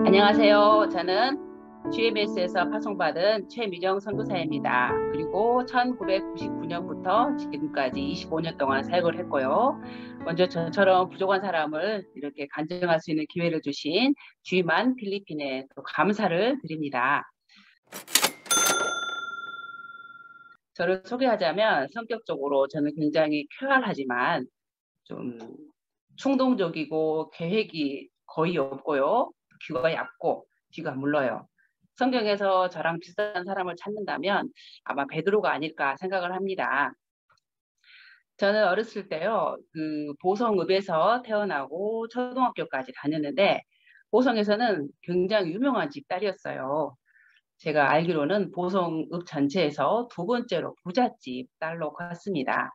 안녕하세요. 저는 GMS에서 파송받은 최미정 선교사입니다. 그리고 1999년부터 지금까지 25년 동안 사역을 했고요. 먼저 저처럼 부족한 사람을 이렇게 간증할 수 있는 기회를 주신 주임한 필리핀에 또 감사를 드립니다. 저를 소개하자면 성격적으로 저는 굉장히 쾌활하지만 좀 충동적이고 계획이 거의 없고요. 귀가 얇고 귀가 물러요. 성경에서 저랑 비슷한 사람을 찾는다면 아마 베드로가 아닐까 생각을 합니다. 저는 어렸을 때요, 보성읍에서 태어나고 초등학교까지 다녔는데 보성에서는 굉장히 유명한 집 딸이었어요. 제가 알기로는 보성읍 전체에서 두 번째로 부잣집 딸로 컸습니다.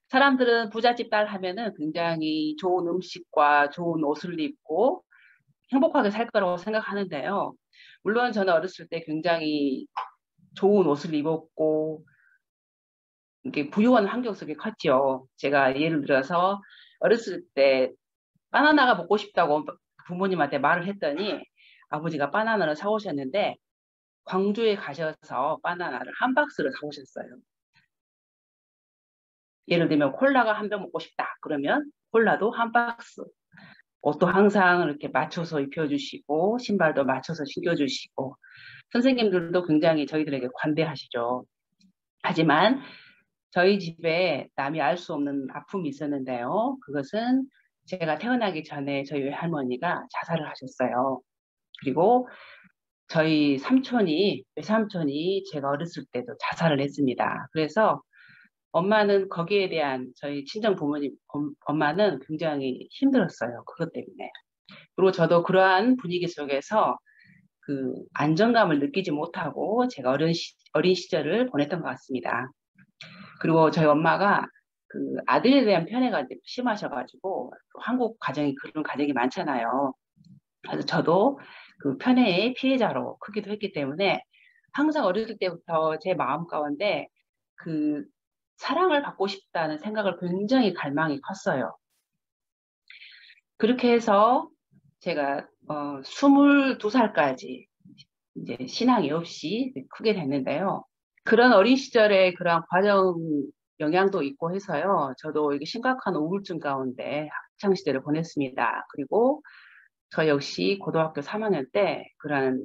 사람들은 부잣집 딸 하면은 굉장히 좋은 음식과 좋은 옷을 입고 행복하게 살 거라고 생각하는데요. 물론 저는 어렸을 때 굉장히 좋은 옷을 입었고 이게 부유한 환경 속에 컸죠. 제가 예를 들어서 어렸을 때 바나나가 먹고 싶다고 부모님한테 말을 했더니 아버지가 바나나를 사오셨는데 광주에 가셔서 바나나를 한 박스를 사오셨어요. 예를 들면 콜라가 한 병 먹고 싶다. 그러면 콜라도 한 박스. 옷도 항상 이렇게 맞춰서 입혀주시고 신발도 맞춰서 신겨주시고 선생님들도 굉장히 저희들에게 관대하시죠. 하지만 저희 집에 남이 알 수 없는 아픔이 있었는데요. 그것은 제가 태어나기 전에 저희 외할머니가 자살을 하셨어요. 그리고 저희 외삼촌이 제가 어렸을 때도 자살을 했습니다. 그래서 엄마는 거기에 대한 저희 친정 부모님, 엄마는 굉장히 힘들었어요. 그것 때문에. 그리고 저도 그러한 분위기 속에서 그 안정감을 느끼지 못하고 제가 어린 시절을 보냈던 것 같습니다. 그리고 저희 엄마가 그 아들에 대한 편애가 심하셔가지고 한국 가정이 그런 가정이 많잖아요. 그래서 저도 그 편애의 피해자로 크기도 했기 때문에 항상 어렸을 때부터 제 마음 가운데 그 사랑을 받고 싶다는 생각을 굉장히 갈망이 컸어요. 그렇게 해서 제가 22살까지 이제 신앙이 없이 크게 됐는데요. 그런 어린 시절에 그런 과정 영향도 있고 해서요. 저도 이게 심각한 우울증 가운데 학창 시절을 보냈습니다. 그리고 저 역시 고등학교 3학년 때 그런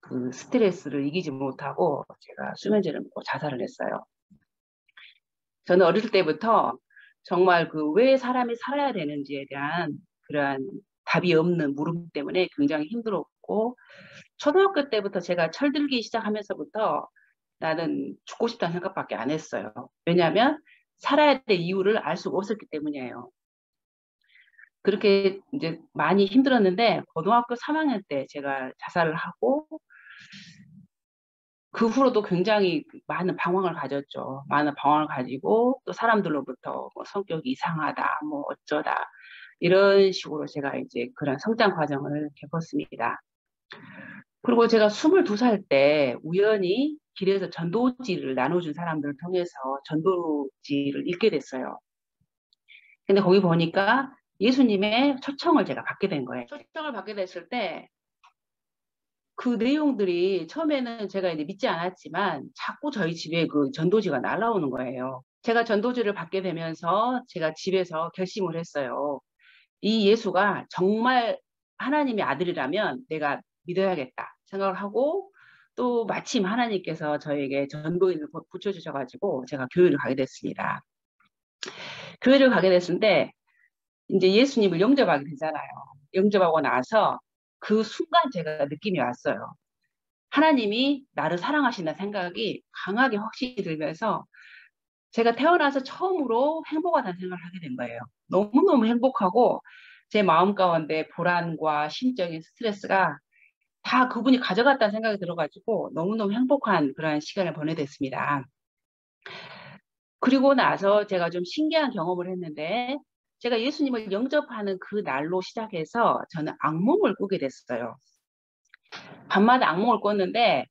그 스트레스를 이기지 못하고 제가 수면제를 먹고 자살을 했어요. 저는 어릴 때부터 정말 그 왜 사람이 살아야 되는지에 대한 그러한 답이 없는 물음 때문에 굉장히 힘들었고 초등학교 때부터 제가 철들기 시작하면서부터 나는 죽고 싶다는 생각밖에 안 했어요. 왜냐하면 살아야 될 이유를 알 수가 없었기 때문이에요. 그렇게 이제 많이 힘들었는데 고등학교 3학년 때 제가 자살을 하고 그 후로도 굉장히 많은 방황을 가졌죠. 많은 방황을 가지고 또 사람들로부터 뭐 성격이 이상하다, 뭐 어쩌다 이런 식으로 제가 이제 그런 성장 과정을 겪었습니다. 그리고 제가 22살 때 우연히 길에서 전도지를 나눠준 사람들을 통해서 전도지를 읽게 됐어요. 근데 거기 보니까 예수님의 초청을 제가 받게 된 거예요. 초청을 받게 됐을 때 그 내용들이 처음에는 제가 이제 믿지 않았지만 자꾸 저희 집에 그 전도지가 날라오는 거예요. 제가 전도지를 받게 되면서 제가 집에서 결심을 했어요. 이 예수가 정말 하나님의 아들이라면 내가 믿어야겠다 생각을 하고 또 마침 하나님께서 저에게 전도인을 붙여주셔가지고 제가 교회를 가게 됐습니다. 교회를 가게 됐는데 이제 예수님을 영접하게 되잖아요. 영접하고 나서 그 순간 제가 느낌이 왔어요. 하나님이 나를 사랑하신다는 생각이 강하게 확신이 들면서 제가 태어나서 처음으로 행복하다는 생각을 하게 된 거예요. 너무너무 행복하고 제 마음 가운데 불안과 심적인 스트레스가 다 그분이 가져갔다는 생각이 들어가지고 너무너무 행복한 그런 시간을 보내댔습니다. 그리고 나서 제가 좀 신기한 경험을 했는데 제가 예수님을 영접하는 그 날로 시작해서 저는 악몽을 꾸게 됐어요. 밤마다 악몽을 꿨는데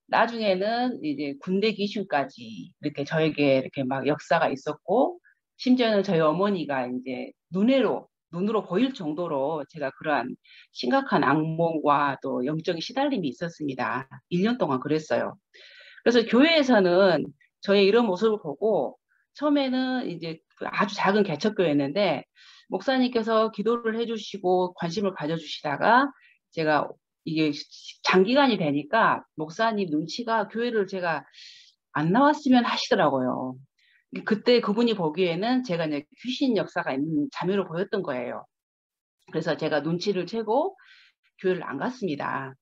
나중에는 이제 군대 귀신까지 이렇게 저에게 이렇게 막 역사가 있었고 심지어는 저희 어머니가 이제 눈으로 보일 정도로 제가 그러한 심각한 악몽과 또 영적인 시달림이 있었습니다. 1년 동안 그랬어요. 그래서 교회에서는 저의 이런 모습을 보고 처음에는 이제 아주 작은 개척교회였는데 목사님께서 기도를 해주시고 관심을 가져주시다가 제가 이게 장기간이 되니까 목사님 눈치가 교회를 제가 안 나왔으면 하시더라고요. 그때 그분이 보기에는 제가 이제 귀신 역사가 있는 자매로 보였던 거예요. 그래서 제가 눈치를 채고 교회를 안 갔습니다.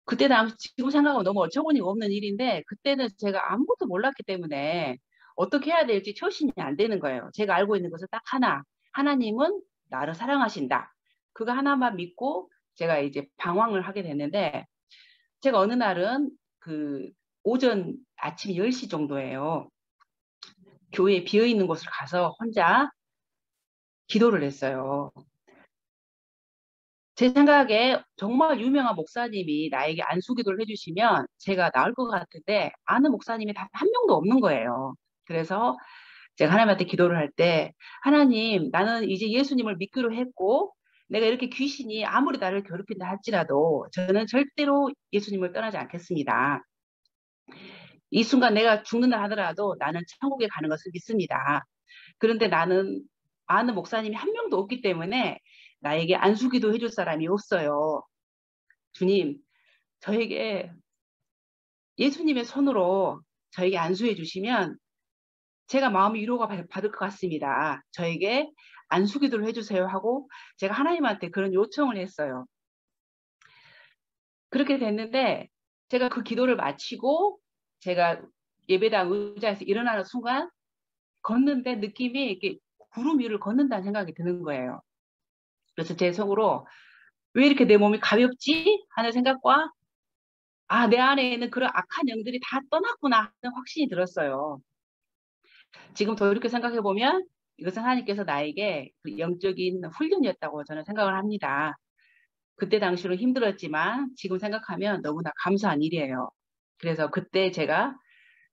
그때 당시 지금 생각하면 너무 어처구니가 없는 일인데 그때는 제가 아무것도 몰랐기 때문에 어떻게 해야 될지 처신이 안 되는 거예요. 제가 알고 있는 것은 딱 하나. 하나님은 나를 사랑하신다. 그거 하나만 믿고 제가 이제 방황을 하게 됐는데 제가 어느 날은 그 오전 아침 10시 정도예요. 교회에 비어있는 곳을 가서 혼자 기도를 했어요. 제 생각에 정말 유명한 목사님이 나에게 안수기도를 해주시면 제가 나을 것 같은데 아는 목사님이 단 한 명도 없는 거예요. 그래서 제가 하나님한테 기도를 할 때 하나님 나는 이제 예수님을 믿기로 했고 내가 이렇게 귀신이 아무리 나를 괴롭힌다 할지라도 저는 절대로 예수님을 떠나지 않겠습니다. 이 순간 내가 죽는다 하더라도 나는 천국에 가는 것을 믿습니다. 그런데 나는 아는 목사님이 한 명도 없기 때문에 나에게 안수기도 해줄 사람이 없어요. 주님, 저에게 예수님의 손으로 저에게 안수해 주시면 제가 마음의 위로가 받을 것 같습니다. 저에게 안수기도를 해주세요 하고 제가 하나님한테 그런 요청을 했어요. 그렇게 됐는데 제가 그 기도를 마치고 제가 예배당 의자에서 일어나는 순간 걷는데 느낌이 이렇게 구름 위를 걷는다는 생각이 드는 거예요. 그래서 제 속으로 왜 이렇게 내 몸이 가볍지? 하는 생각과 아, 내 안에 있는 그런 악한 영들이 다 떠났구나 하는 확신이 들었어요. 지금 돌이켜 생각해보면 이것은 하나님께서 나에게 그 영적인 훈련이었다고 저는 생각을 합니다. 그때 당시로 힘들었지만 지금 생각하면 너무나 감사한 일이에요. 그래서 그때 제가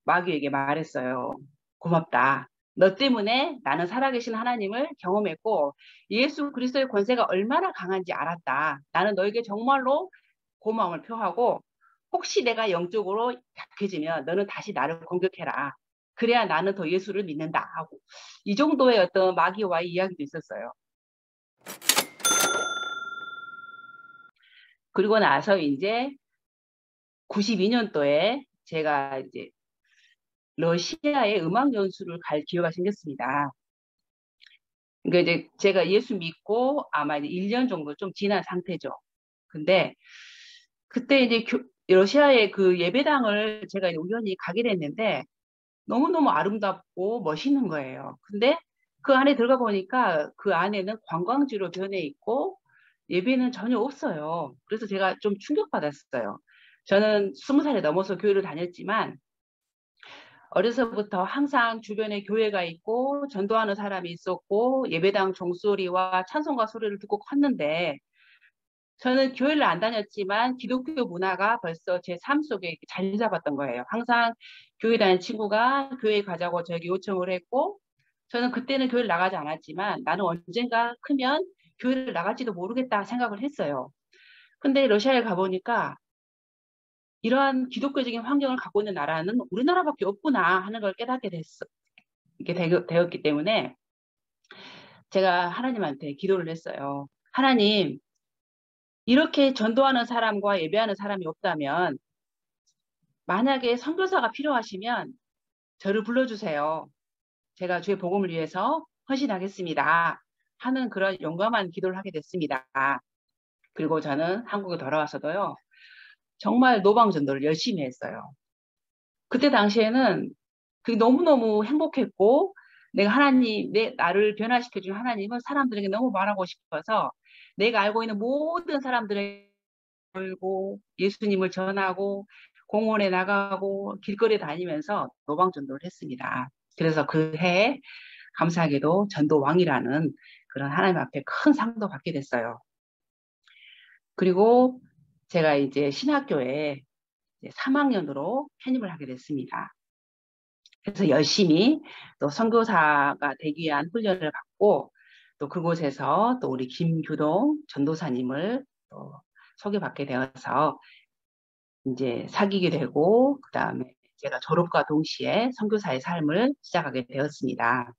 마귀에게 말했어요. 고맙다. 너 때문에 나는 살아계신 하나님을 경험했고 예수 그리스도의 권세가 얼마나 강한지 알았다. 나는 너에게 정말로 고마움을 표하고 혹시 내가 영적으로 약해지면 너는 다시 나를 공격해라. 그래야 나는 더 예수를 믿는다 하고 이 정도의 어떤 마귀와의 이야기도 있었어요. 그리고 나서 이제 92년도에 제가 이제 러시아에 음악 연수를 갈 기회가 생겼습니다. 그러니까 이제 제가 예수 믿고 아마 이제 1년 정도 좀 지난 상태죠. 근데 그때 이제 러시아의 그 예배당을 제가 우연히 가게 됐는데 너무너무 아름답고 멋있는 거예요. 근데 그 안에 들어가 보니까 그 안에는 관광지로 변해 있고 예배는 전혀 없어요. 그래서 제가 좀 충격받았어요. 저는 20살이 넘어서 교회를 다녔지만 어려서부터 항상 주변에 교회가 있고 전도하는 사람이 있었고 예배당 종소리와 찬송가 소리를 듣고 컸는데 저는 교회를 안 다녔지만 기독교 문화가 벌써 제 삶 속에 자리 잡았던 거예요. 항상 교회 다니는 친구가 교회 가자고 저에게 요청을 했고 저는 그때는 교회를 나가지 않았지만 나는 언젠가 크면 교회를 나갈지도 모르겠다 생각을 했어요. 근데 러시아에 가보니까 이러한 기독교적인 환경을 갖고 있는 나라는 우리나라밖에 없구나 하는 걸 깨닫게 됐어. 이게 되었기 때문에 제가 하나님한테 기도를 했어요. 하나님, 이렇게 전도하는 사람과 예배하는 사람이 없다면 만약에 선교사가 필요하시면 저를 불러주세요. 제가 주의 복음을 위해서 헌신하겠습니다. 하는 그런 용감한 기도를 하게 됐습니다. 그리고 저는 한국에 돌아와서도요. 정말 노방전도를 열심히 했어요. 그때 당시에는 그게 너무너무 행복했고 내가 하나님, 나를 변화시켜준 하나님은 사람들에게 너무 말하고 싶어서 내가 알고 있는 모든 사람들에게 걸고 예수님을 전하고 공원에 나가고 길거리에 다니면서 노방전도를 했습니다. 그래서 그 해에 감사하게도 전도왕이라는 그런 하나님 앞에 큰 상도 받게 됐어요. 그리고 제가 이제 신학교에 3학년으로 편입을 하게 됐습니다. 그래서 열심히 또 선교사가 되기 위한 훈련을 받고 또 그곳에서 또 우리 김규동 전도사님을 또 소개받게 되어서 이제 사귀게 되고, 그 다음에 제가 졸업과 동시에 선교사의 삶을 시작하게 되었습니다.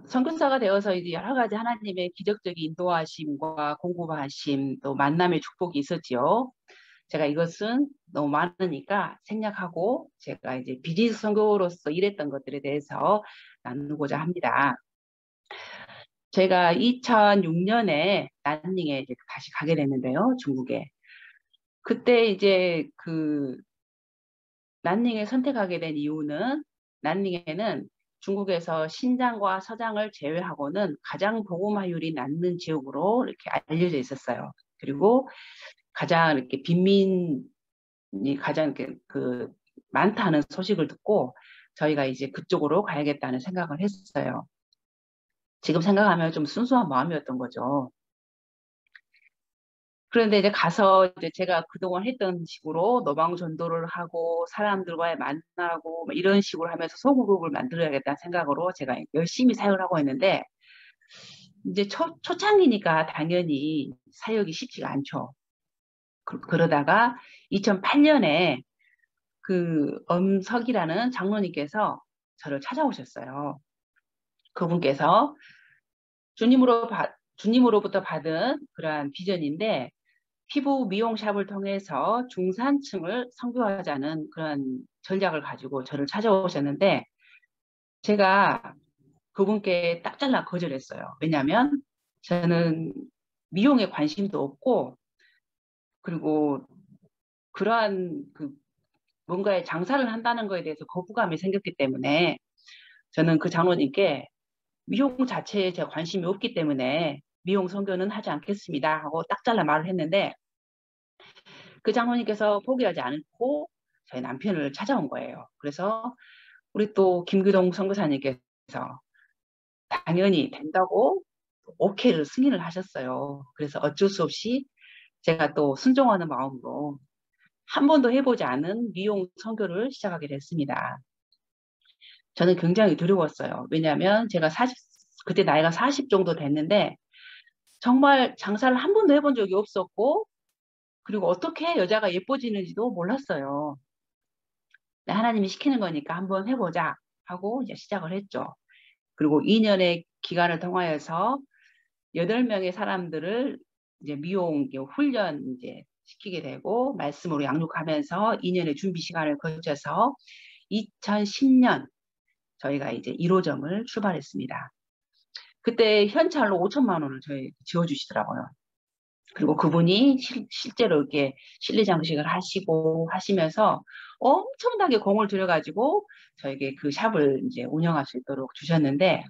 선교사가 되어서 이제 여러 가지 하나님의 기적적인 인도하심과 공급하심, 또 만남의 축복이 있었지요. 제가 이것은 너무 많으니까 생략하고 제가 이제 비즈니스 선교로서 일했던 것들에 대해서 나누고자 합니다. 제가 2006년에 난닝에 이제 다시 가게 됐는데요, 중국에. 그때 이제 그 난닝에 선택하게 된 이유는, 난닝에는 중국에서 신장과 서장을 제외하고는 가장 복음화율이 낮는 지역으로 이렇게 알려져 있었어요. 그리고 가장 이렇게 빈민이 가장 그 많다는 소식을 듣고 저희가 이제 그쪽으로 가야겠다는 생각을 했어요. 지금 생각하면 좀 순수한 마음이었던 거죠. 그런데 이제 가서 이제 제가 그동안 했던 식으로 노방 전도를 하고 사람들과의 만나고 뭐 이런 식으로 하면서 소그룹을 만들어야겠다는 생각으로 제가 열심히 사역을 하고 있는데, 이제 초창기니까 당연히 사역이 쉽지가 않죠. 그러다가 2008년에 그 엄석이라는 장로님께서 저를 찾아오셨어요. 그분께서 주님으로부터 받은 그러한 비전인데, 피부 미용샵을 통해서 중산층을 선교하자는 그런 전략을 가지고 저를 찾아오셨는데, 제가 그분께 딱 잘라 거절했어요. 왜냐하면 저는 미용에 관심도 없고, 그리고 그러한 그 뭔가에 장사를 한다는 거에 대해서 거부감이 생겼기 때문에 저는 그 장로님께 미용 자체에 제가 관심이 없기 때문에 미용 선교는 하지 않겠습니다 하고 딱 잘라 말을 했는데, 그 장로님께서 포기하지 않고 저희 남편을 찾아온 거예요. 그래서 우리 또 김규동 선교사님께서 당연히 된다고 오케이를 승인을 하셨어요. 그래서 어쩔 수 없이 제가 또 순종하는 마음으로 한 번도 해보지 않은 미용 선교를 시작하게 됐습니다. 저는 굉장히 두려웠어요. 왜냐하면 제가 그때 나이가 40 정도 됐는데 정말 장사를 한 번도 해본 적이 없었고, 그리고 어떻게 여자가 예뻐지는지도 몰랐어요. 하나님이 시키는 거니까 한번 해보자 하고 이제 시작을 했죠. 그리고 2년의 기간을 통하여서 8명의 사람들을 이제 미용 훈련 이제 시키게 되고 말씀으로 양육하면서 2년의 준비 시간을 거쳐서 2010년 저희가 이제 1호점을 출발했습니다. 그때 현찰로 5천만 원을 저희 지어주시더라고요. 그리고 그분이 실제로 이렇게 실리장식을 하시고 하시면서 엄청나게 공을 들여가지고 저에게 그 샵을 이제 운영할 수 있도록 주셨는데,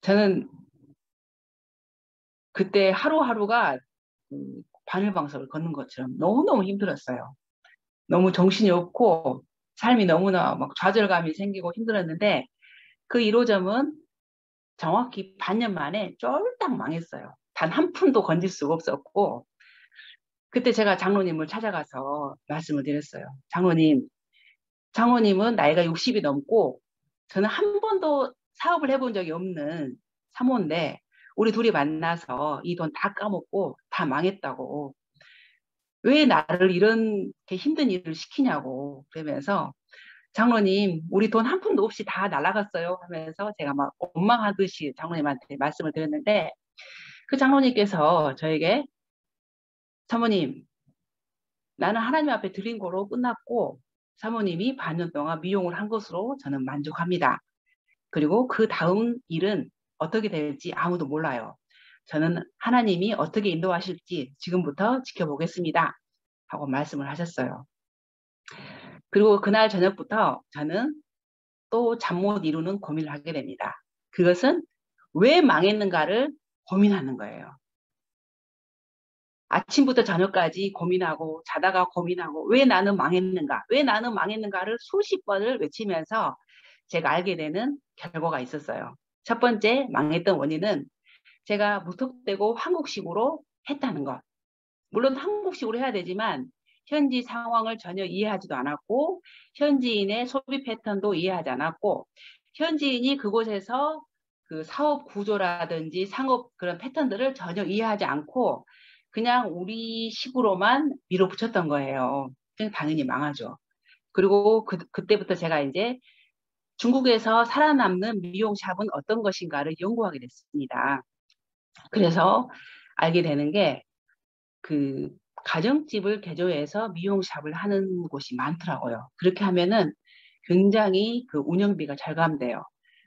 저는 그때 하루하루가 바늘방석을 걷는 것처럼 너무너무 힘들었어요. 너무 정신이 없고 삶이 너무나 막 좌절감이 생기고 힘들었는데, 그 1호점은 정확히 반년 만에 쫄딱 망했어요. 단 한 푼도 건질 수가 없었고, 그때 제가 장로님을 찾아가서 말씀을 드렸어요. 장로님은 나이가 60이 넘고 저는 한 번도 사업을 해본 적이 없는 사모인데 우리 둘이 만나서 이 돈 다 까먹고 다 망했다고, 왜 나를 이런 힘든 일을 시키냐고 그러면서, 장로님 우리 돈 한 푼도 없이 다 날아갔어요 하면서 제가 막 원망하듯이 장로님한테 말씀을 드렸는데, 그 장로님께서 저에게 사모님, 나는 하나님 앞에 드린 거로 끝났고 사모님이 반년 동안 미용을 한 것으로 저는 만족합니다. 그리고 그 다음 일은 어떻게 될지 아무도 몰라요. 저는 하나님이 어떻게 인도하실지 지금부터 지켜보겠습니다 하고 말씀을 하셨어요. 그리고 그날 저녁부터 저는 또 잠 못 이루는 고민을 하게 됩니다. 그것은 왜 망했는가를 고민하는 거예요. 아침부터 저녁까지 고민하고 자다가 고민하고 왜 나는 망했는가, 왜 나는 망했는가를 수십 번을 외치면서 제가 알게 되는 결과가 있었어요. 첫 번째 망했던 원인은 제가 무턱대고 한국식으로 했다는 것. 물론 한국식으로 해야 되지만 현지 상황을 전혀 이해하지도 않았고 현지인의 소비 패턴도 이해하지 않았고 현지인이 그곳에서 그 사업 구조라든지 상업 그런 패턴들을 전혀 이해하지 않고 그냥 우리식으로만 밀어붙였던 거예요. 당연히 망하죠. 그리고 그때부터 제가 이제 중국에서 살아남는 미용샵은 어떤 것인가를 연구하게 됐습니다. 그래서 알게 되는 게 그 가정집을 개조해서 미용샵을 하는 곳이 많더라고요. 그렇게 하면은 굉장히 그 운영비가 절감돼요.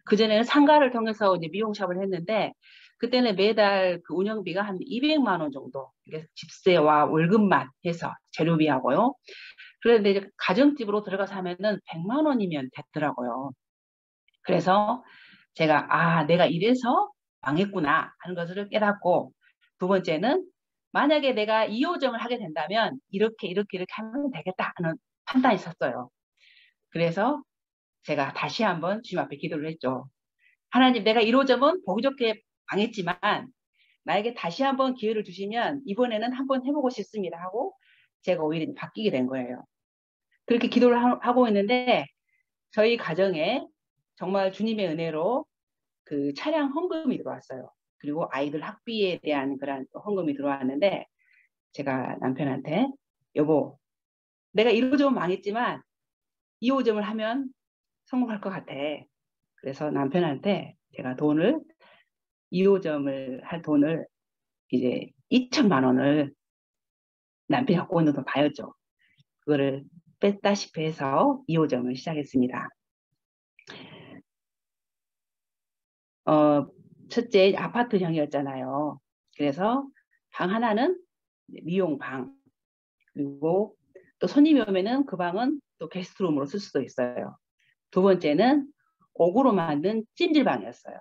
그전에는 상가를 통해서 이제 미용샵을 했는데 그때는 매달 그 운영비가 한 200만 원 정도. 집세와 월급만 해서 재료비하고요. 그런데 이제 가정집으로 들어가서 하면은 100만 원이면 됐더라고요. 그래서 제가 내가 이래서 망했구나 하는 것을 깨닫고 두 번째는 만약에 내가 2호점을 하게 된다면 이렇게 하면 되겠다 하는 판단이 섰어요. 그래서 제가 다시 한번 주님 앞에 기도를 했죠. 하나님, 내가 1호점은 보기 좋게 망했지만 나에게 다시 한번 기회를 주시면 이번에는 한번 해보고 싶습니다 하고 제가 오히려 바뀌게 된 거예요. 그렇게 기도를 하고 있는데 저희 가정에 정말 주님의 은혜로 그 차량 헌금이 들어왔어요. 그리고 아이들 학비에 대한 그런 헌금이 들어왔는데 제가 남편한테 여보, 내가 1호점 망했지만 2호점을 하면 성공할 것 같아. 그래서 남편한테 제가 2호점을 할 돈을 이제 2천만 원을 남편이 갖고 있는 돈 다였죠. 그거를 뺐다시피 해서 2호점을 시작했습니다. 첫째 아파트형이었잖아요. 그래서 방 하나는 미용방, 그리고 또 손님이 오면은 그 방은 또 게스트룸으로 쓸 수도 있어요. 두 번째는 옥으로 만든 찜질방이었어요.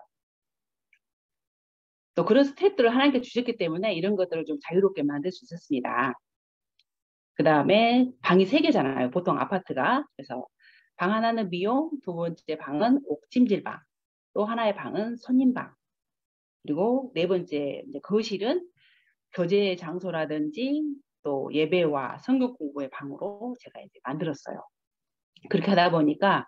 또 그런 스태프들을 하나님께 주셨기 때문에 이런 것들을 좀 자유롭게 만들 수 있었습니다. 그 다음에 방이 3개잖아요. 보통 아파트가. 그래서 방 하나는 미용, 두 번째 방은 옥찜질방, 또 하나의 방은 손님방, 그리고 네 번째 이제 거실은 교제 장소라든지 또 예배와 성경 공부의 방으로 제가 이제 만들었어요. 그렇게 하다 보니까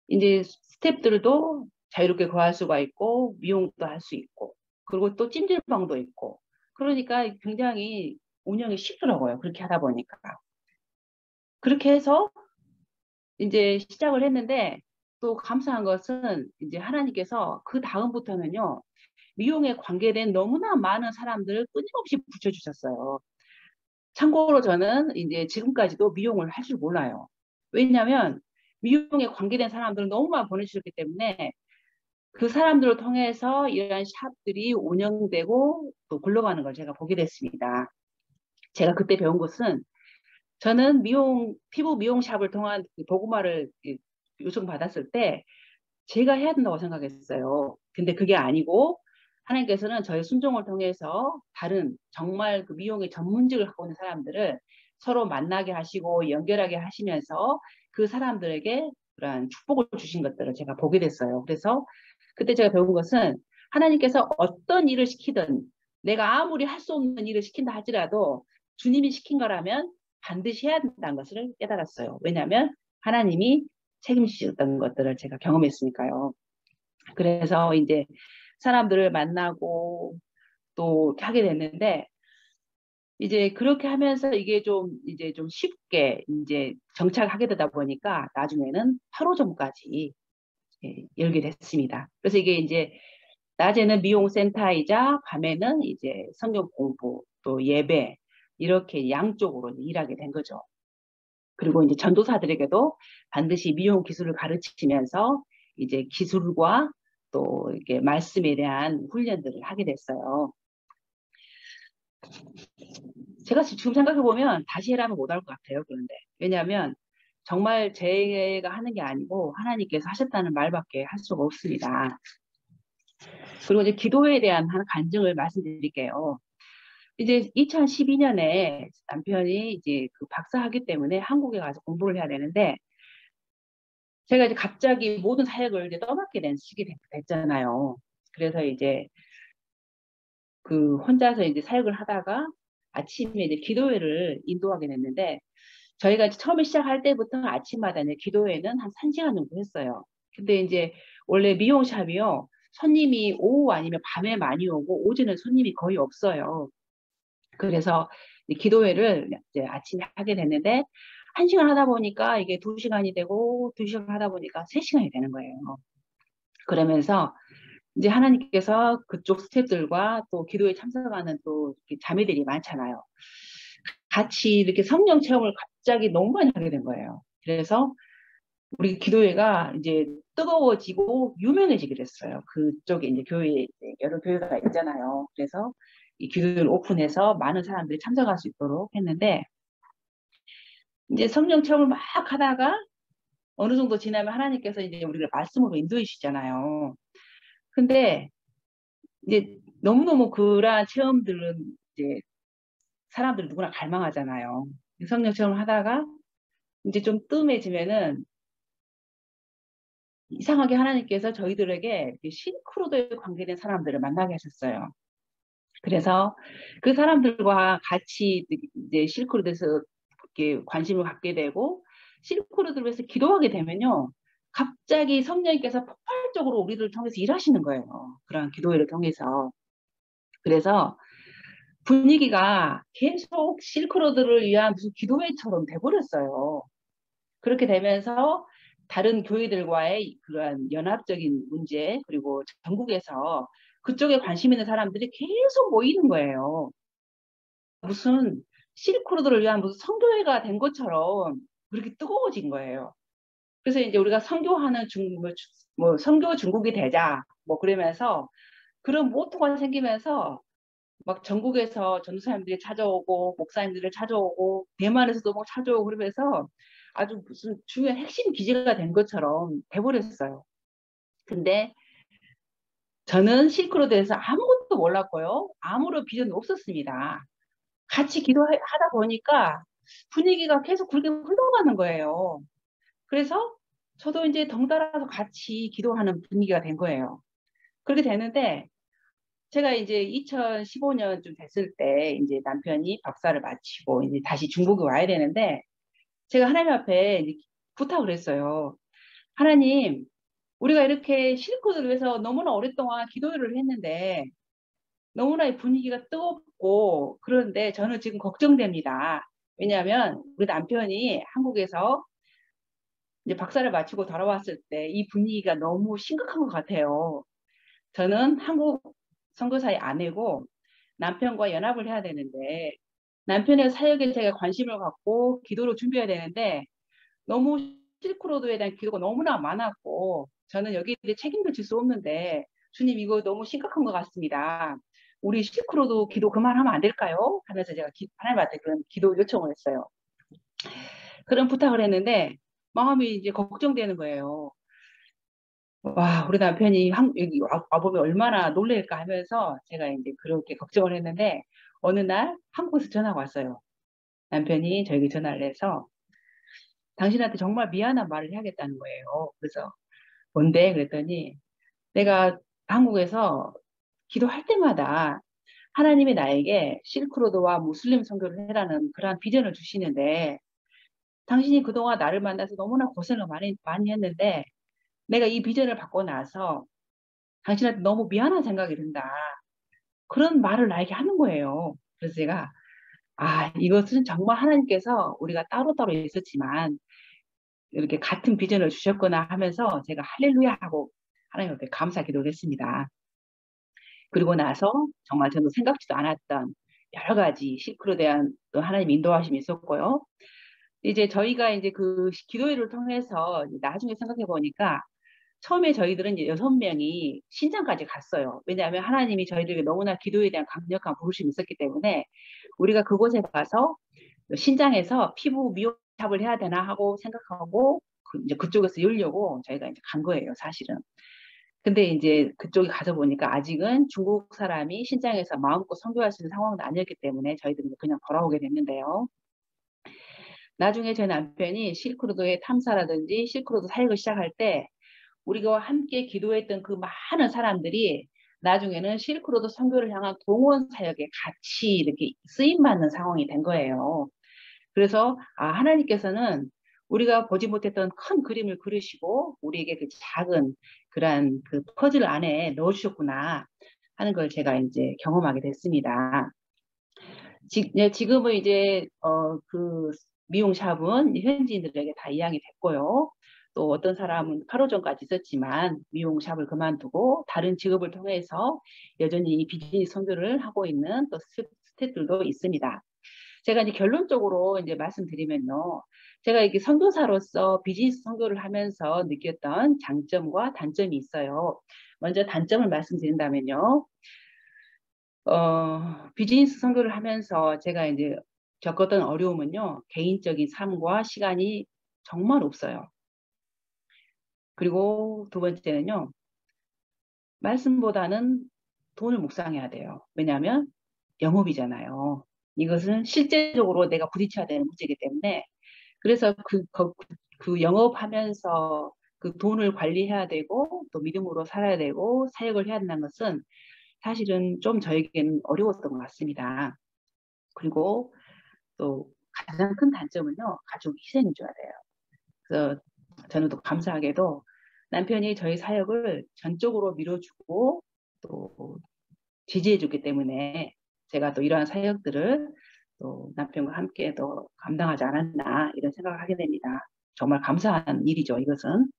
이제 스태프들도 자유롭게 거할 수가 있고 미용도 할 수 있고 그리고 또 찜질방도 있고 그러니까 굉장히 운영이 쉽더라고요. 그렇게 하다 보니까. 그렇게 해서 이제 시작을 했는데 또 감사한 것은 이제 하나님께서 그 다음부터는요. 미용에 관계된 너무나 많은 사람들을 끊임없이 붙여주셨어요. 참고로 저는 이제 지금까지도 미용을 할 줄 몰라요. 왜냐하면 미용에 관계된 사람들을 너무 많이 보내주셨기 때문에 그 사람들을 통해서 이러한 샵들이 운영되고 또 굴러가는 걸 제가 보게 됐습니다. 제가 그때 배운 것은 저는 피부 미용샵을 통한 도구마를 요청받았을 때 제가 해야 된다고 생각했어요. 근데 그게 아니고 하나님께서는 저의 순종을 통해서 다른 정말 그 미용의 전문직을 갖고 있는 사람들을 서로 만나게 하시고 연결하게 하시면서 그 사람들에게 그런 축복을 주신 것들을 제가 보게 됐어요. 그래서 그때 제가 배운 것은 하나님께서 어떤 일을 시키든 내가 아무리 할 수 없는 일을 시킨다 할지라도 주님이 시킨 거라면 반드시 해야 된다는 것을 깨달았어요. 왜냐하면 하나님이 책임지셨던 것들을 제가 경험했으니까요. 그래서 이제 사람들을 만나고 또 하게 됐는데 이제 그렇게 하면서 이게 이제 좀 쉽게 이제 정착하게 되다 보니까 나중에는 8호점까지 열게 됐습니다. 그래서 이게 이제 낮에는 미용센터이자 밤에는 이제 성경 공부 또 예배 이렇게 양쪽으로 일하게 된 거죠. 그리고 이제 전도사들에게도 반드시 미용 기술을 가르치면서 이제 기술과 또 이게 말씀에 대한 훈련들을 하게 됐어요. 제가 지금 생각해 보면 다시 해라면 못 할 것 같아요. 그런데 왜냐하면 정말 제가 하는 게 아니고 하나님께서 하셨다는 말밖에 할 수가 없습니다. 그리고 이제 기도에 대한 한 간증을 말씀드릴게요. 이제 2012년에 남편이 이제 그 박사하기 때문에 한국에 가서 공부를 해야 되는데 제가 이제 갑자기 모든 사역을 이제 떠맡게 된 시기 됐잖아요. 그래서 이제 그 혼자서 이제 사역을 하다가 아침에 이제 기도회를 인도하게 됐는데 저희가 처음에 시작할 때부터 아침마다 이제 기도회는 한 1시간 정도 했어요. 근데 이제 원래 미용샵이요. 손님이 오후 아니면 밤에 많이 오고 오전에 손님이 거의 없어요. 그래서 기도회를 이제 아침에 하게 됐는데 1시간 하다 보니까 이게 2시간이 되고 2시간 하다 보니까 3시간이 되는 거예요. 그러면서 이제 하나님께서 그쪽 스태프들과 또 기도에 참석하는 또 자매들이 많잖아요. 같이 이렇게 성령 체험을 갑자기 너무 많이 하게 된 거예요. 그래서 우리 기도회가 이제 뜨거워지고 유명해지게 됐어요. 그쪽에 이제 교회, 여러 교회가 있잖아요. 그래서 이 기도회를 오픈해서 많은 사람들이 참석할 수 있도록 했는데, 이제 성령 체험을 막 하다가 어느 정도 지나면 하나님께서 이제 우리를 말씀으로 인도해 주시잖아요. 근데 이제 너무너무 그러한 체험들은 이제 사람들 누구나 갈망하잖아요. 성령 체험을 하다가 이제 좀 뜸해지면은 이상하게 하나님께서 저희들에게 실크로드에 관계된 사람들을 만나게 하셨어요. 그래서 그 사람들과 같이 이제 실크로드에서 이렇게 관심을 갖게 되고 실크로드를 위해서 기도하게 되면요. 갑자기 성령님께서 폭발적으로 우리를 통해서 일하시는 거예요. 그런 기도회를 통해서. 그래서 분위기가 계속 실크로드를 위한 무슨 기도회처럼 돼버렸어요. 그렇게 되면서 다른 교회들과의 그러한 연합적인 문제 그리고 전국에서 그쪽에 관심 있는 사람들이 계속 모이는 거예요. 무슨 실크로드를 위한 무슨 선교회가 된 것처럼 그렇게 뜨거워진 거예요. 그래서 이제 우리가 선교하는 뭐 선교 중국이 되자 뭐 그러면서 그런 모토가 생기면서 막 전국에서 전도사님들이 찾아오고 목사님들을 찾아오고 대만에서도 막 찾아오고 그러면서 아주 무슨 중요한 핵심 기지가 된 것처럼 돼버렸어요. 근데 저는 실크로드에서 아무것도 몰랐고요. 아무런 비전도 없었습니다. 같이 기도하다 보니까 분위기가 계속 그렇게 흘러가는 거예요. 그래서 저도 이제 덩달아서 같이 기도하는 분위기가 된 거예요. 그렇게 되는데 제가 이제 2015년쯤 됐을 때 이제 남편이 박사를 마치고 이제 다시 중국에 와야 되는데 제가 하나님 앞에 이제 부탁을 했어요. 하나님, 우리가 이렇게 실컷을 위해서 너무나 오랫동안 기도를 했는데 너무나 이 분위기가 뜨겁고 그런데 저는 지금 걱정됩니다. 왜냐하면 우리 남편이 한국에서 이제 박사를 마치고 돌아왔을 때 이 분위기가 너무 심각한 것 같아요. 저는 한국 선교사의 아내고 남편과 연합을 해야 되는데 남편의 사역에 제가 관심을 갖고 기도를 준비해야 되는데 너무 실크로드에 대한 기도가 너무나 많았고 저는 여기에 대해 책임도 질 수 없는데 주님 이거 너무 심각한 것 같습니다. 우리 실크로드 기도 그만하면 안 될까요? 하면서 제가 하나님한테 그런 기도 요청을 했어요. 그런 부탁을 했는데 마음이 이제 걱정되는 거예요. 와, 우리 남편이 여기 와보면 얼마나 놀랄까 하면서 제가 이제 그렇게 걱정을 했는데 어느 날 한국에서 전화가 왔어요. 남편이 저에게 전화를 해서 당신한테 정말 미안한 말을 해야겠다는 거예요. 그래서 뭔데? 그랬더니 내가 한국에서 기도할 때마다 하나님이 나에게 실크로드와 무슬림 선교를 해라는 그러한 비전을 주시는데 당신이 그동안 나를 만나서 너무나 고생을 많이 했는데 내가 이 비전을 받고 나서 당신한테 너무 미안한 생각이 든다. 그런 말을 나에게 하는 거예요. 그래서 제가 이것은 정말 하나님께서 우리가 따로따로 있었지만 이렇게 같은 비전을 주셨구나 하면서 제가 할렐루야 하고 하나님 앞에 감사 기도를 했습니다. 그리고 나서 정말 저는 생각지도 않았던 여러 가지 실크로 대한 또 하나님 인도하심이 있었고요. 이제 저희가 이제 그 기도회를 통해서 나중에 생각해 보니까 처음에 저희들은 이제 6명이 신장까지 갔어요. 왜냐하면 하나님이 저희들에게 너무나 기도에 대한 강력한 부르심이 있었기 때문에 우리가 그곳에 가서 신장에서 피부 미용샵을 해야 되나 하고 생각하고 이제 그쪽에서 열려고 저희가 이제 간 거예요, 사실은. 근데 이제 그쪽에 가서 보니까 아직은 중국 사람이 신장에서 마음껏 선교할 수 있는 상황도 아니었기 때문에 저희들은 그냥 돌아오게 됐는데요. 나중에 제 남편이 실크로드의 탐사라든지 실크로드 사역을 시작할 때 우리가 함께 기도했던 그 많은 사람들이 나중에는 실크로드 선교를 향한 동원 사역에 같이 이렇게 쓰임 받는 상황이 된 거예요. 그래서 하나님께서는 우리가 보지 못했던 큰 그림을 그리시고 우리에게 그 작은 그러한 그 퍼즐 안에 넣어주셨구나 하는 걸 제가 이제 경험하게 됐습니다. 지금은 이제 그 미용샵은 현지인들에게 다 이양이 됐고요. 또 어떤 사람은 8호 전까지 있었지만 미용샵을 그만두고 다른 직업을 통해서 여전히 이 비즈니스 선교를 하고 있는 또 스태프들도 있습니다. 제가 이제 결론적으로 이제 말씀드리면요. 제가 이게 선교사로서 비즈니스 선교를 하면서 느꼈던 장점과 단점이 있어요. 먼저 단점을 말씀드린다면요. 비즈니스 선교를 하면서 제가 이제 겪었던 어려움은요. 개인적인 삶과 시간이 정말 없어요. 그리고 두 번째는요. 말씀보다는 돈을 묵상해야 돼요. 왜냐하면 영업이잖아요. 이것은 실제적으로 내가 부딪혀야 되는 문제이기 때문에 그래서 그 영업하면서 그 돈을 관리해야 되고 또 믿음으로 살아야 되고 사역을 해야 한다는 것은 사실은 좀 저에게는 어려웠던 것 같습니다. 그리고 또 가장 큰 단점은요. 가족 희생인 줄 알아요. 그래서 저는 또 감사하게도 남편이 저희 사역을 전적으로 밀어주고 또 지지해주기 때문에 제가 또 이러한 사역들을 또 남편과 함께 또 감당하지 않았나 이런 생각을 하게 됩니다. 정말 감사한 일이죠. 이것은.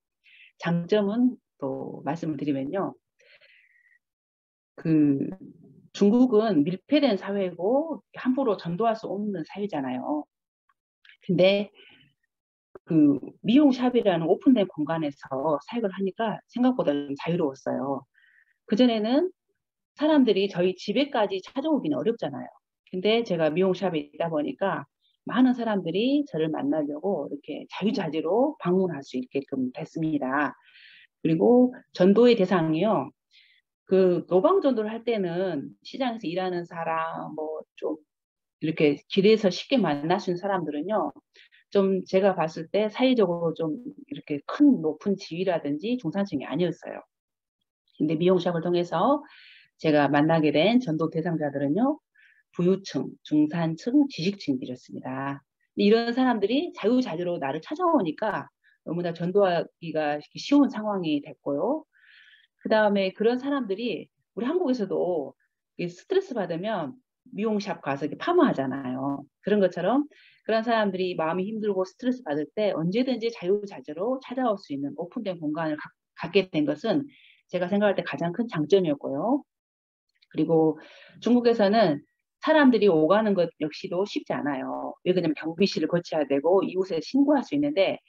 장점은 또 말씀을 드리면요. 그 중국은 밀폐된 사회고 함부로 전도할 수 없는 사회잖아요. 근데 그 미용샵이라는 오픈된 공간에서 사역을 하니까 생각보다 좀 자유로웠어요. 그전에는 사람들이 저희 집에까지 찾아오기는 어렵잖아요. 근데 제가 미용샵에 있다 보니까 많은 사람들이 저를 만나려고 이렇게 자유자재로 방문할 수 있게끔 됐습니다. 그리고 전도의 대상이요. 그 노방전도를 할 때는 시장에서 일하는 사람, 뭐 좀 이렇게 길에서 쉽게 만날 수 있는 사람들은요. 좀 제가 봤을 때 사회적으로 좀 이렇게 큰 높은 지위라든지 중산층이 아니었어요. 근데 미용샵을 통해서 제가 만나게 된 전도 대상자들은요. 부유층, 중산층, 지식층들이었습니다. 이런 사람들이 자유자재로 나를 찾아오니까 너무나 전도하기가 쉬운 상황이 됐고요. 그 다음에 그런 사람들이 우리 한국에서도 스트레스 받으면 미용샵 가서 이렇게 파마하잖아요. 그런 것처럼 그런 사람들이 마음이 힘들고 스트레스 받을 때 언제든지 자유자재로 찾아올 수 있는 오픈된 공간을 갖게 된 것은 제가 생각할 때 가장 큰 장점이었고요. 그리고 중국에서는 사람들이 오가는 것 역시도 쉽지 않아요. 왜 그러냐면 경비실을 거쳐야 되고 이웃에 신고할 수 있는데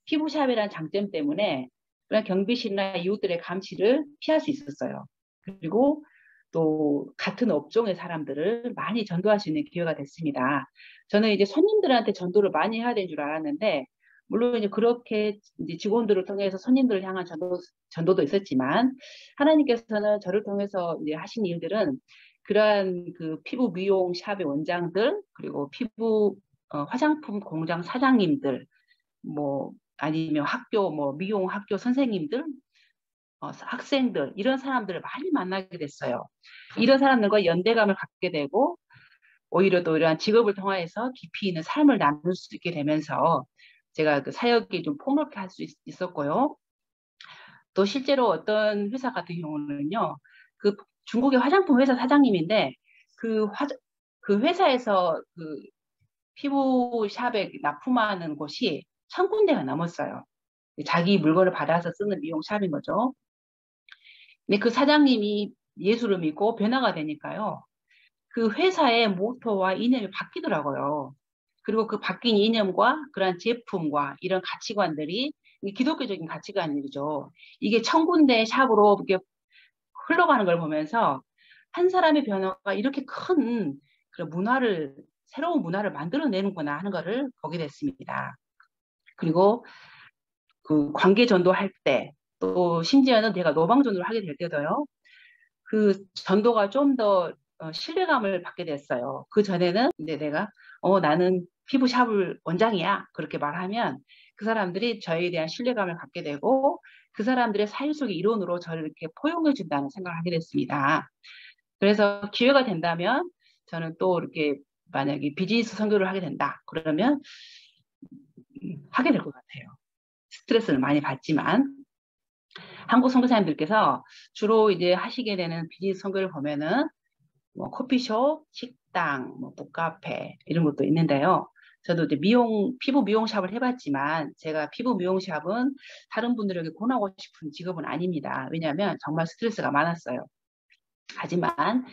피부샵이라는 장점 때문에 그냥 경비실이나 이웃들의 감시를 피할 수 있었어요. 그리고 또 같은 업종의 사람들을 많이 전도할 수 있는 기회가 됐습니다. 저는 이제 손님들한테 전도를 많이 해야 되는 줄 알았는데 물론 이제 그렇게 이제 직원들을 통해서 손님들을 향한 전도도 있었지만 하나님께서는 저를 통해서 이제 하신 일들은 그러한 그 피부 미용 샵의 원장들 그리고 피부 화장품 공장 사장님들 뭐 아니면 학교 뭐 미용 학교 선생님들 학생들 이런 사람들을 많이 만나게 됐어요. 이런 사람들과 연대감을 갖게 되고 오히려 또 이러한 직업을 통해서 깊이 있는 삶을 나눌 수 있게 되면서 제가 그 사역이 좀 폭넓게 할 수 있었고요. 또 실제로 어떤 회사 같은 경우는요. 그 중국의 화장품 회사 사장님인데 그, 그 회사에서 그 피부샵에 납품하는 곳이 1000군데가 넘었어요. 자기 물건을 받아서 쓰는 미용샵인 거죠. 근데 그 사장님이 예수를 믿고 변화가 되니까요. 그 회사의 모토와 이념이 바뀌더라고요. 그리고 그 바뀐 이념과 그러한 제품과 이런 가치관들이 기독교적인 가치관이죠. 이게 1000군데 샵으로 이렇게 흘러가는 걸 보면서 한 사람의 변화가 이렇게 큰 그런 문화를 새로운 문화를 만들어내는구나 하는 것을 보게 됐습니다. 그리고 그 관계 전도할 때 또 심지어는 내가 노방 전도를 하게 될 때도요. 그 전도가 좀 더 신뢰감을 받게 됐어요. 그 전에는 이제 내가 나는 피부샵을 원장이야 그렇게 말하면 그 사람들이 저에 대한 신뢰감을 갖게 되고 그 사람들의 사유 속의 이론으로 저를 이렇게 포용해 준다는 생각을 하게 됐습니다. 그래서 기회가 된다면 저는 또 이렇게 만약에 비즈니스 선교를 하게 된다 그러면 하게 될 것 같아요. 스트레스를 많이 받지만 한국 선교사님들께서 주로 이제 하시게 되는 비즈니스 선교를 보면은 뭐 커피숍, 식당, 뭐 북카페 이런 것도 있는데요. 저도 이제 피부 미용샵을 해봤지만 제가 피부 미용샵은 다른 분들에게 권하고 싶은 직업은 아닙니다. 왜냐하면 정말 스트레스가 많았어요. 하지만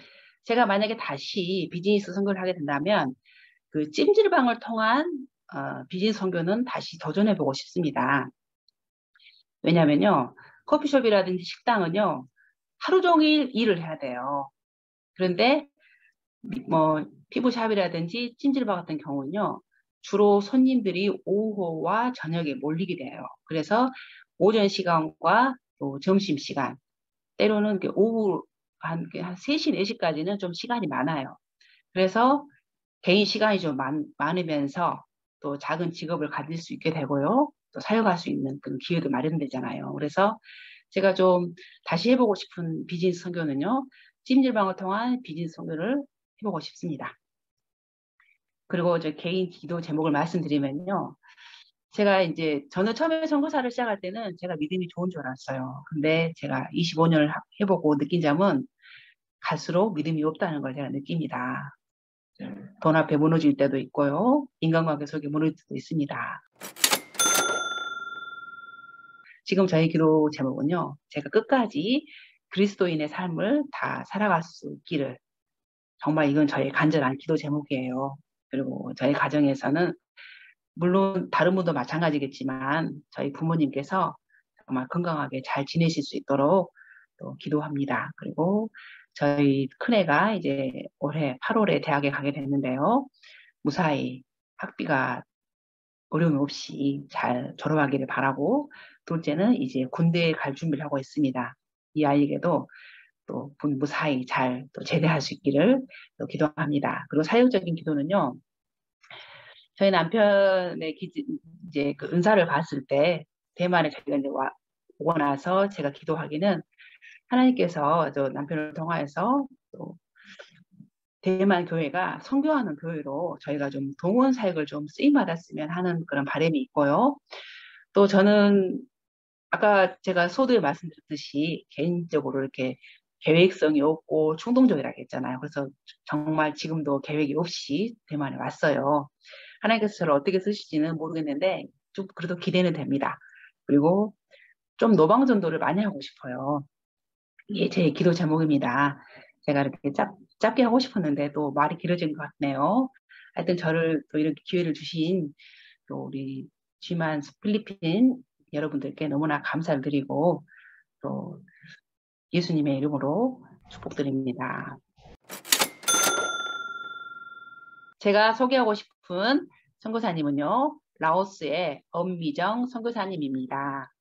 제가 만약에 다시 비즈니스 선교를 하게 된다면 그 찜질방을 통한 비즈니스 선교는 다시 도전해보고 싶습니다. 왜냐하면요, 커피숍이라든지 식당은요, 하루 종일 일을 해야 돼요. 그런데 뭐 피부샵이라든지 찜질방 같은 경우는요, 주로 손님들이 오후와 저녁에 몰리게 돼요. 그래서 오전 시간과 또 점심 시간, 때로는 오후 한 3시, 4시까지는 좀 시간이 많아요. 그래서 개인 시간이 좀 많으면서 또 작은 직업을 가질 수 있게 되고요. 또 사용할 수 있는 그런 기회도 마련되잖아요. 그래서 제가 좀 다시 해보고 싶은 비즈니스 선교는요. 찜질방을 통한 비즈니스 선교를 해보고 싶습니다. 그리고 저 개인 기도 제목을 말씀드리면요. 제가 이제 저는 처음에 선교사를 시작할 때는 제가 믿음이 좋은 줄 알았어요. 근데 제가 25년을 해보고 느낀 점은 갈수록 믿음이 없다는 걸 제가 느낍니다. 돈 앞에 무너질 때도 있고요. 인간관계 속에 무너질 때도 있습니다. 지금 저희 기도 제목은요. 제가 끝까지 그리스도인의 삶을 다 살아갈 수 있기를 정말 이건 저희 간절한 기도 제목이에요. 그리고 저희 가정에서는 물론 다른 분도 마찬가지겠지만 저희 부모님께서 정말 건강하게 잘 지내실 수 있도록 또 기도합니다. 그리고 저희 큰애가 이제 올해 8월에 대학에 가게 됐는데요. 무사히 학비가 어려움 없이 잘 졸업하기를 바라고 둘째는 이제 군대에 갈 준비를 하고 있습니다. 이 아이에게도 또 무사히 잘 또 제대할 수 있기를 또 기도합니다. 그리고 사역적인 기도는요. 저희 남편의 이제 그 은사를 봤을 때 대만에 저희가 이제 오고 나서 제가 기도하기는 하나님께서 저 남편을 통하여서 또 대만 교회가 선교하는 교회로 저희가 좀 동원 사역을 좀 쓰임 받았으면 하는 그런 바람이 있고요. 또 저는 아까 제가 소두에 말씀드렸듯이 개인적으로 이렇게 계획성이 없고 충동적이라고 했잖아요. 그래서 정말 지금도 계획이 없이 대만에 왔어요. 하나님께서 저를 어떻게 쓰실지는 모르겠는데 좀 그래도 기대는 됩니다. 그리고 좀 노방전도를 많이 하고 싶어요. 이게 제 기도 제목입니다. 제가 이렇게 짧게 하고 싶었는데 또 말이 길어진 것 같네요. 하여튼 저를 또 이렇게 기회를 주신 또 우리 G만 필리핀 여러분들께 너무나 감사를 드리고 또 예수님의 이름으로 축복드립니다. 제가 소개하고 싶은 선교사님은요. 라오스의 엄미정 선교사님입니다.